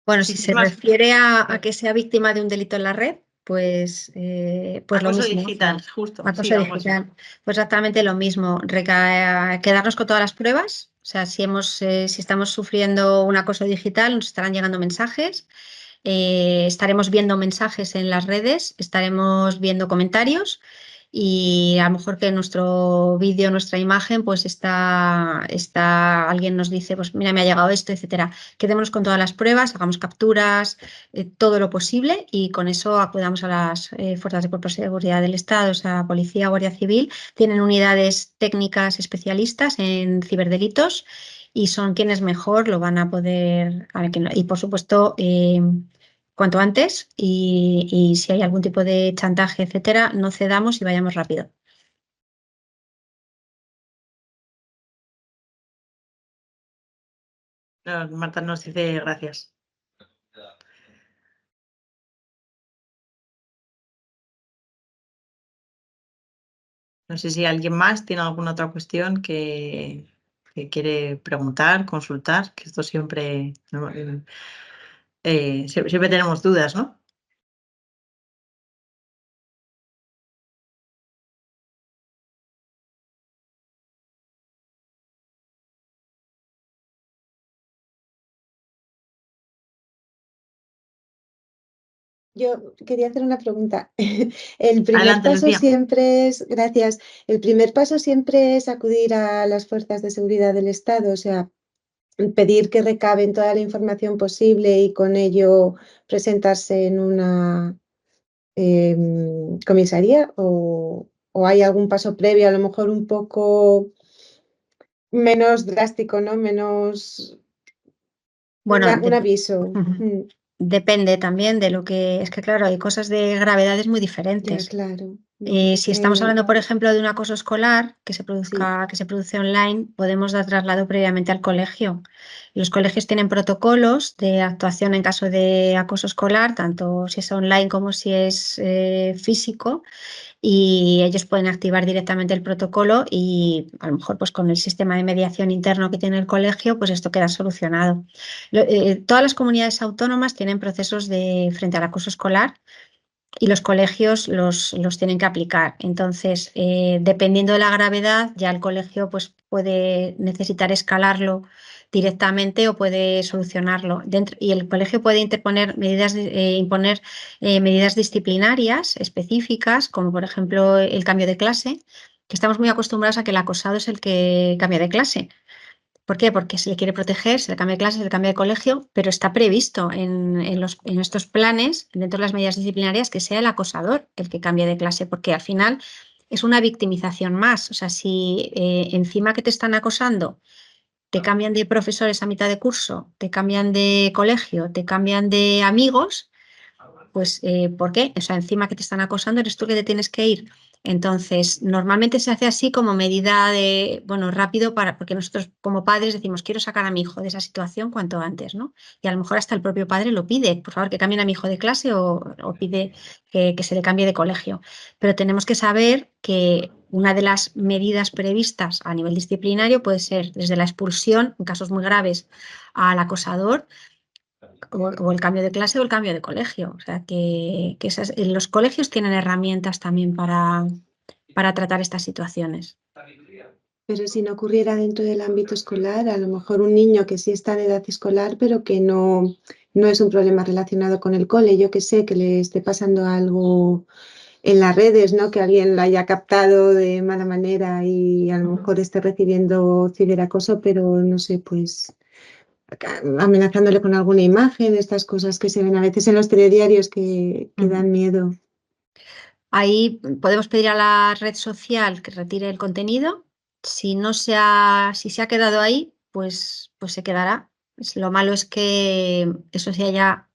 Speaker 3: Bueno, si se refiere a que sea víctima de un delito en la red, pues lo
Speaker 2: Acoso
Speaker 3: mismo.
Speaker 2: digital, justo.
Speaker 3: Acoso
Speaker 2: Sí,
Speaker 3: digital. Pues exactamente lo mismo. Quedarnos con todas las pruebas. O sea, si estamos sufriendo un acoso digital, nos estarán llegando mensajes. Estaremos viendo mensajes en las redes, estaremos viendo comentarios y a lo mejor que nuestro vídeo, nuestra imagen, pues alguien nos dice, pues mira, me ha llegado esto, etcétera. Quedémonos con todas las pruebas, hagamos capturas, todo lo posible y con eso acudamos a las fuerzas de cuerpos de seguridad del Estado, o sea, Policía, Guardia Civil. Tienen unidades técnicas especialistas en ciberdelitos y son quienes mejor lo van a poder. Y por supuesto, cuanto antes y si hay algún tipo de chantaje, etcétera, no cedamos y vayamos rápido.
Speaker 2: Marta nos dice gracias. No sé si alguien más tiene alguna otra cuestión que quiere preguntar, consultar, que esto siempre tenemos dudas, ¿no?
Speaker 4: Yo quería hacer una pregunta. El primer
Speaker 2: Adelante,
Speaker 4: paso
Speaker 2: Lucía.
Speaker 4: siempre es, gracias, el primer paso siempre es acudir a las fuerzas de seguridad del Estado, o sea, pedir que recaben toda la información posible y con ello presentarse en una comisaría o hay algún paso previo, a lo mejor un poco menos drástico, ¿no? Menos
Speaker 3: Bueno,
Speaker 4: un aviso.
Speaker 3: Depende también de lo que es que, claro, hay cosas de gravedades muy
Speaker 4: Ya,
Speaker 3: diferentes.
Speaker 4: claro.
Speaker 3: Si estamos hablando, por ejemplo, de un acoso escolar que se produce online, podemos dar traslado previamente al colegio. Los colegios tienen protocolos de actuación en caso de acoso escolar, tanto si es online como si es físico, y ellos pueden activar directamente el protocolo y a lo mejor pues con el sistema de mediación interno que tiene el colegio, pues esto queda solucionado. Todas las comunidades autónomas tienen procesos frente al acoso escolar y los colegios los tienen que aplicar. Entonces, dependiendo de la gravedad, ya el colegio pues, puede necesitar escalarlo directamente o puede solucionarlo. Y el colegio puede imponer medidas disciplinarias específicas, como por ejemplo el cambio de clase, que estamos muy acostumbrados a que el acosado es el que cambia de clase. ¿Por qué? Porque se le quiere proteger, se le cambia de clase, se le cambia de colegio, pero está previsto en estos planes, dentro de las medidas disciplinarias, que sea el acosador el que cambie de clase, porque al final es una victimización más. O sea, si encima que te están acosando, te cambian de profesores a mitad de curso, te cambian de colegio, te cambian de amigos, pues ¿por qué? O sea, encima que te están acosando, eres tú que te tienes que ir. Entonces, normalmente se hace así como medida de, bueno, rápido, porque nosotros como padres decimos, quiero sacar a mi hijo de esa situación cuanto antes, ¿no? Y a lo mejor hasta el propio padre lo pide, por favor, que cambien a mi hijo de clase o pide que se le cambie de colegio. Pero tenemos que saber que una de las medidas previstas a nivel disciplinario puede ser desde la expulsión, en casos muy graves, al acosador, o el cambio de clase o el cambio de colegio. O sea, que los colegios tienen herramientas también para tratar estas situaciones.
Speaker 4: Pero si no ocurriera dentro del ámbito escolar, a lo mejor un niño que sí está en edad escolar, pero que no es un problema relacionado con el cole, yo que sé, que le esté pasando algo en las redes, ¿no? Que alguien la haya captado de mala manera y a lo mejor esté recibiendo ciberacoso, pero no sé, pues amenazándole con alguna imagen, estas cosas que se ven a veces en los telediarios que dan miedo.
Speaker 3: Ahí podemos pedir a la red social que retire el contenido. Si se ha quedado ahí, pues se quedará. Lo malo es que eso se haya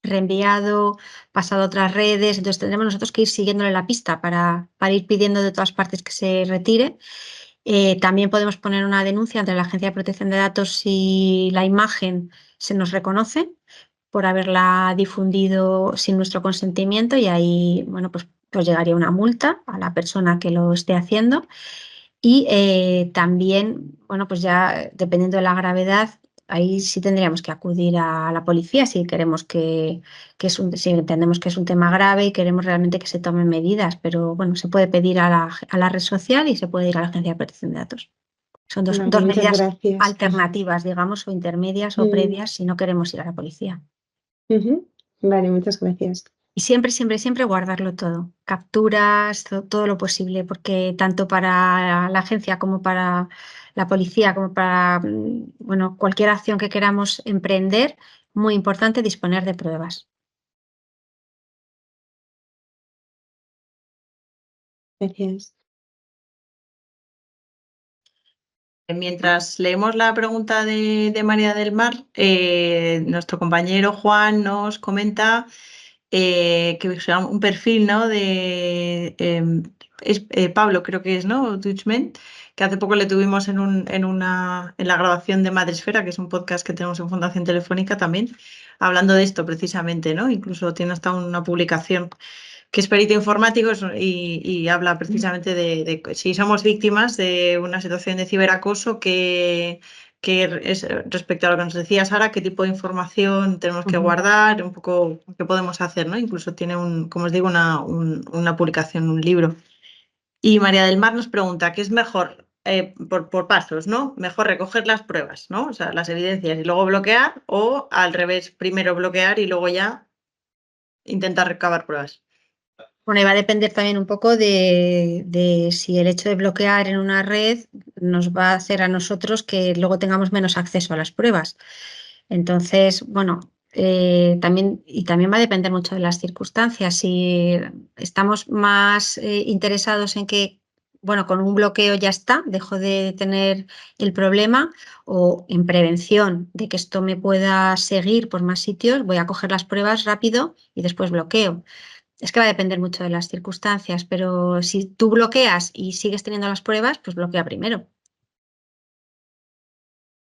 Speaker 3: reenviado, pasado a otras redes, entonces tendremos nosotros que ir siguiéndole la pista para ir pidiendo de todas partes que se retire. También podemos poner una denuncia ante la Agencia de Protección de Datos si la imagen se nos reconoce por haberla difundido sin nuestro consentimiento, y ahí, bueno, pues llegaría una multa a la persona que lo esté haciendo. Y también, bueno, pues ya dependiendo de la gravedad, ahí sí tendríamos que acudir a la policía si queremos si entendemos que es un tema grave y queremos realmente que se tomen medidas. Pero bueno, se puede pedir a la red social y se puede ir a la Agencia de Protección de Datos. Son dos
Speaker 4: Vale, muchas
Speaker 3: medidas
Speaker 4: gracias.
Speaker 3: alternativas, digamos, o intermedias o previas si no queremos ir a la policía.
Speaker 4: Vale, muchas gracias.
Speaker 3: Y siempre, siempre, siempre guardarlo todo. Capturas, todo lo posible, porque tanto para la agencia como para la policía, como para bueno, cualquier acción que queramos emprender, muy importante disponer de pruebas.
Speaker 4: Gracias.
Speaker 2: Mientras leemos la pregunta de María del Mar, nuestro compañero Juan nos comenta que sea un perfil, ¿no? Es Pablo, creo que es, ¿no? Dutchman, que hace poco le tuvimos en la grabación de Madresfera, que es un podcast que tenemos en Fundación Telefónica también, hablando de esto precisamente, ¿no? Incluso tiene hasta una publicación que es perito informático y habla precisamente de si somos víctimas de una situación de ciberacoso, que es respecto a lo que nos decía Sara, qué tipo de información tenemos que guardar, un poco qué podemos hacer, ¿no? Incluso tiene, como os digo, una publicación, un libro. Y María del Mar nos pregunta, ¿qué es mejor? Por pasos, ¿no? Mejor recoger las pruebas, ¿no? O sea, las evidencias y luego bloquear, o al revés, primero bloquear y luego ya intentar recabar pruebas.
Speaker 3: Bueno, y va a depender también un poco de si el hecho de bloquear en una red nos va a hacer a nosotros que luego tengamos menos acceso a las pruebas. Entonces, bueno, también va a depender mucho de las circunstancias. Si estamos más interesados en que, bueno, con un bloqueo ya está, dejo de tener el problema, o en prevención de que esto me pueda seguir por más sitios, voy a coger las pruebas rápido y después bloqueo. Es que va a depender mucho de las circunstancias, pero si tú bloqueas y sigues teniendo las pruebas, pues bloquea primero.